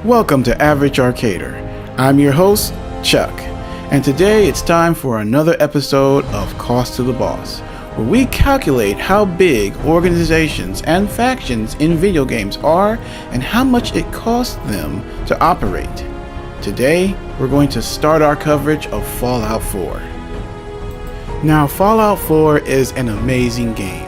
Welcome to Average Arcader. I'm your host, Chuck, and today it's time for another episode of Cost to the Boss, where we calculate how big organizations and factions in video games are and how much it costs them to operate. Today, we're going to start our coverage of Fallout 4. Now, Fallout 4 is an amazing game.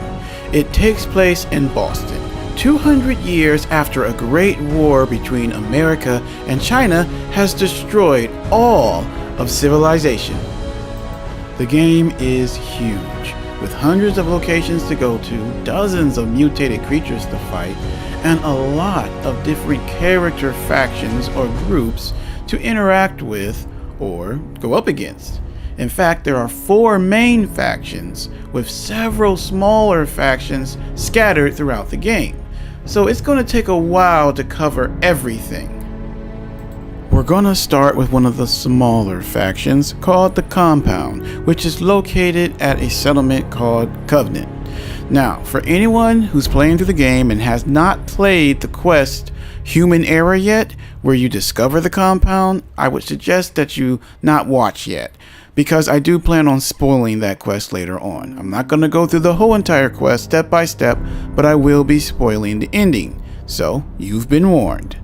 It takes place in Boston, 200 years after a great war between America and China has destroyed all of civilization. The game is huge, with hundreds of locations to go to, dozens of mutated creatures to fight, and a lot of different character factions or groups to interact with or go up against. In fact, there are 4 main factions, with several smaller factions scattered throughout the game. So it's going to take a while to cover everything. We're going to start with one of the smaller factions called the Compound, which is located at a settlement called Covenant. Now, for anyone who's playing through the game and has not played the quest Human Era yet, where you discover the Compound, I would suggest that you not watch yet, because I do plan on spoiling that quest later on. I'm not going to go through the whole entire quest step by step, but I will be spoiling the ending, so you've been warned.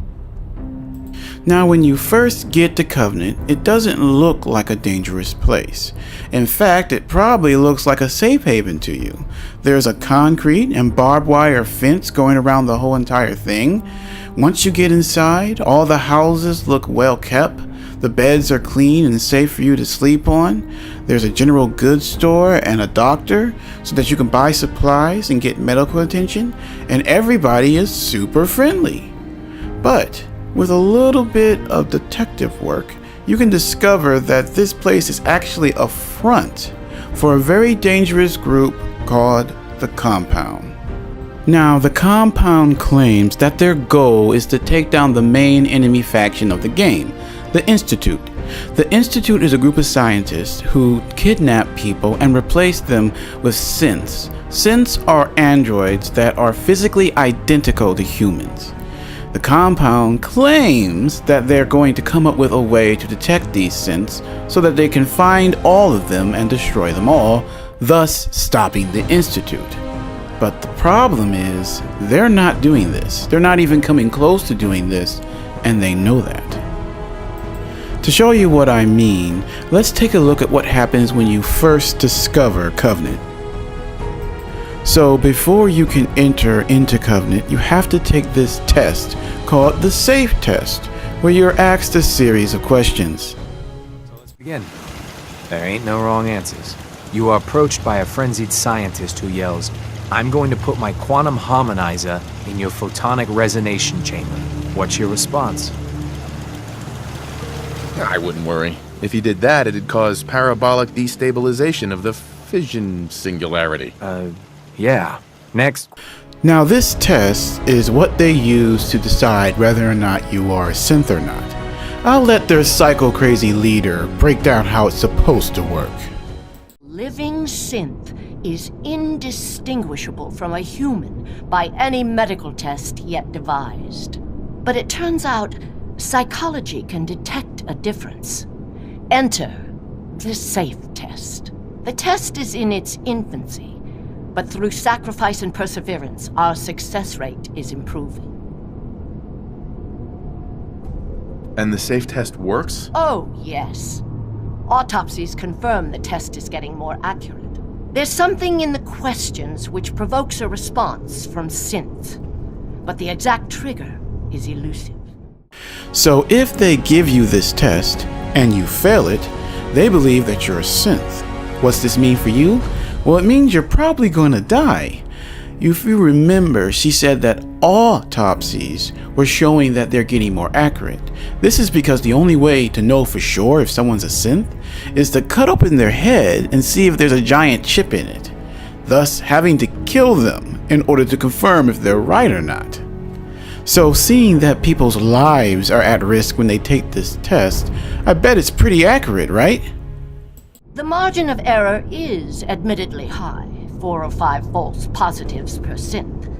Now, when you first get to Covenant, it doesn't look like a dangerous place. In fact, it probably looks like a safe haven to you. There's a concrete and barbed wire fence going around the whole entire thing. Once you get inside, all the houses look well kept. The beds are clean and safe for you to sleep on. There's a general goods store and a doctor so that you can buy supplies and get medical attention. And everybody is super friendly. But with a little bit of detective work, you can discover that this place is actually a front for a very dangerous group called the Compound. Now, the Compound claims that their goal is to take down the main enemy faction of the game, the Institute. The Institute is a group of scientists who kidnap people and replace them with synths. Synths are androids that are physically identical to humans. The Compound claims that they're going to come up with a way to detect these synths so that they can find all of them and destroy them all, thus stopping the Institute. But the problem is, they're not doing this. They're not even coming close to doing this, and they know that. To show you what I mean, let's take a look at what happens when you first discover Covenant. So before you can enter into Covenant, you have to take this test called the SAFE test, where you're asked a series of questions. So let's begin. There ain't no wrong answers. You are approached by a frenzied scientist who yells, "I'm going to put my quantum harmonizer in your photonic resonation chamber." What's your response? I wouldn't worry. If he did that, it'd cause parabolic destabilization of the fission singularity. Yeah. Next. Now, this test is what they use to decide whether or not you are a synth or not. I'll let their psycho-crazy leader break down how it's supposed to work. Living synth is indistinguishable from a human by any medical test yet devised. But it turns out psychology can detect a difference. Enter the SAFE test. The test is in its infancy, but through sacrifice and perseverance, our success rate is improving. And the SAFE test works? Oh, yes. Autopsies confirm the test is getting more accurate. There's something in the questions which provokes a response from synth, but the exact trigger is elusive. So if they give you this test, and you fail it, they believe that you're a synth. What's this mean for you? Well, it means you're probably going to die. If you remember, she said that autopsies were showing that they're getting more accurate. This is because the only way to know for sure if someone's a synth is to cut open their head and see if there's a giant chip in it, thus having to kill them in order to confirm if they're right or not. So seeing that people's lives are at risk when they take this test, I bet it's pretty accurate, right? The margin of error is admittedly high, 4 or 5 false positives per synth.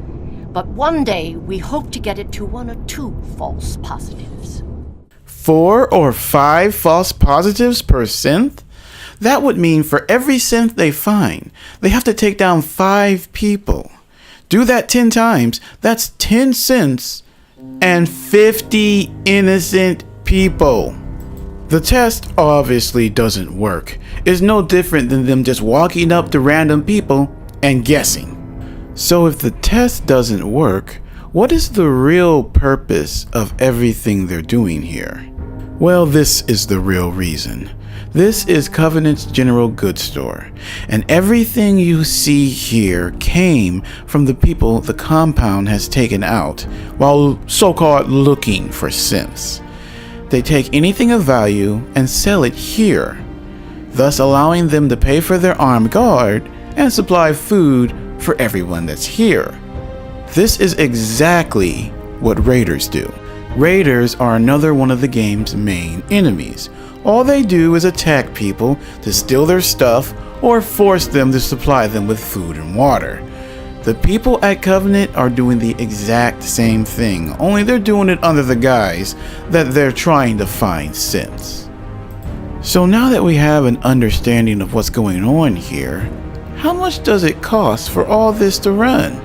But one day we hope to get it to 1 or 2 false positives. 4 or 5 false positives per synth? That would mean for every synth they find, they have to take down 5 people. Do that 10 times, that's 10 synths and 50 innocent people. The test obviously doesn't work. It's no different than them just walking up to random people and guessing. So if the test doesn't work, what is the real purpose of everything they're doing here? Well, this is the real reason. This is Covenant's general goods store, and everything you see here came from the people the compound has taken out while so-called looking for synths. They take anything of value and sell it here, thus allowing them to pay for their armed guard and supply food for everyone that's here. This is exactly what raiders do. Raiders are another one of the game's main enemies. All they do is attack people to steal their stuff or force them to supply them with food and water. The people at Covenant are doing the exact same thing, only they're doing it under the guise that they're trying to find synths. So now that we have an understanding of what's going on here, how much does it cost for all this to run?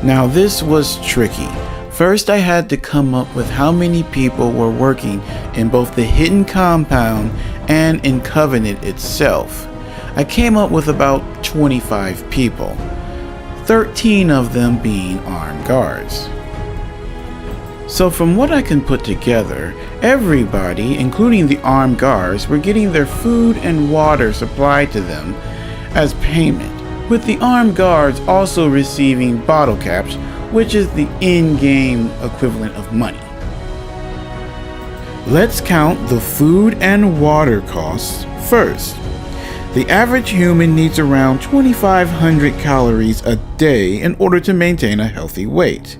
Now this was tricky. First I had to come up with how many people were working in both the hidden compound and in Covenant itself. I came up with about 25 people, 13 of them being armed guards. So from what I can put together, everybody, including the armed guards, were getting their food and water supplied to them as payment, with the armed guards also receiving bottle caps, which is the in-game equivalent of money. Let's count the food and water costs first. The average human needs around 2,500 calories a day in order to maintain a healthy weight.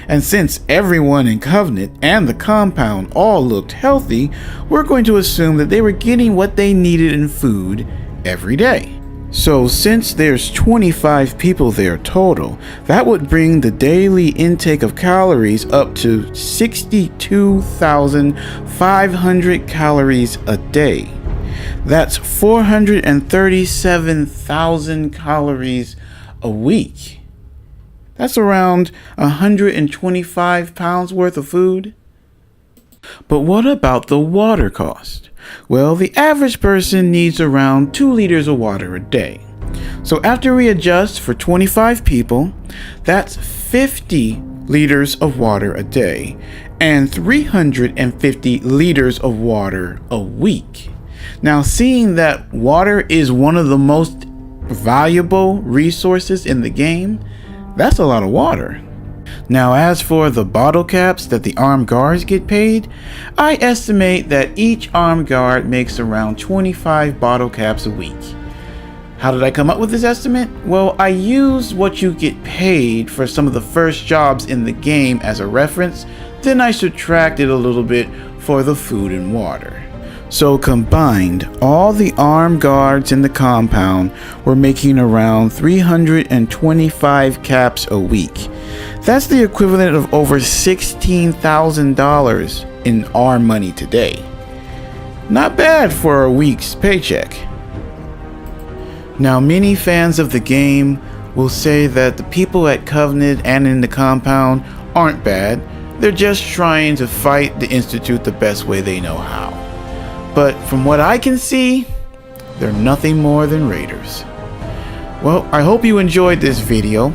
And since everyone in Covenant and the compound all looked healthy, we're going to assume that they were getting what they needed in food every day. So since there's 25 people there total, that would bring the daily intake of calories up to 62,500 calories a day. That's 437,000 calories a week. That's around 125 pounds worth of food. But what about the water cost? Well, the average person needs around 2 liters of water a day. So after we adjust for 25 people, that's 50 liters of water a day and 350 liters of water a week. Now, seeing that water is one of the most valuable resources in the game, that's a lot of water. Now, as for the bottle caps that the armed guards get paid, I estimate that each armed guard makes around 25 bottle caps a week. How did I come up with this estimate? Well, I used what you get paid for some of the first jobs in the game as a reference, then I subtracted a little bit for the food and water. So combined, all the armed guards in the compound were making around 325 caps a week. That's the equivalent of over $16,000 in our money today. Not bad for a week's paycheck. Now, many fans of the game will say that the people at Covenant and in the compound aren't bad. They're just trying to fight the Institute the best way they know how. But from what I can see, they're nothing more than raiders. Well, I hope you enjoyed this video.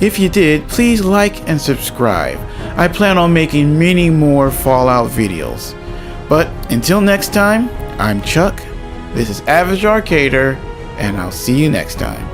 If you did, please like and subscribe. I plan on making many more Fallout videos. But until next time, I'm Chuck, this is Average Arcader, and I'll see you next time.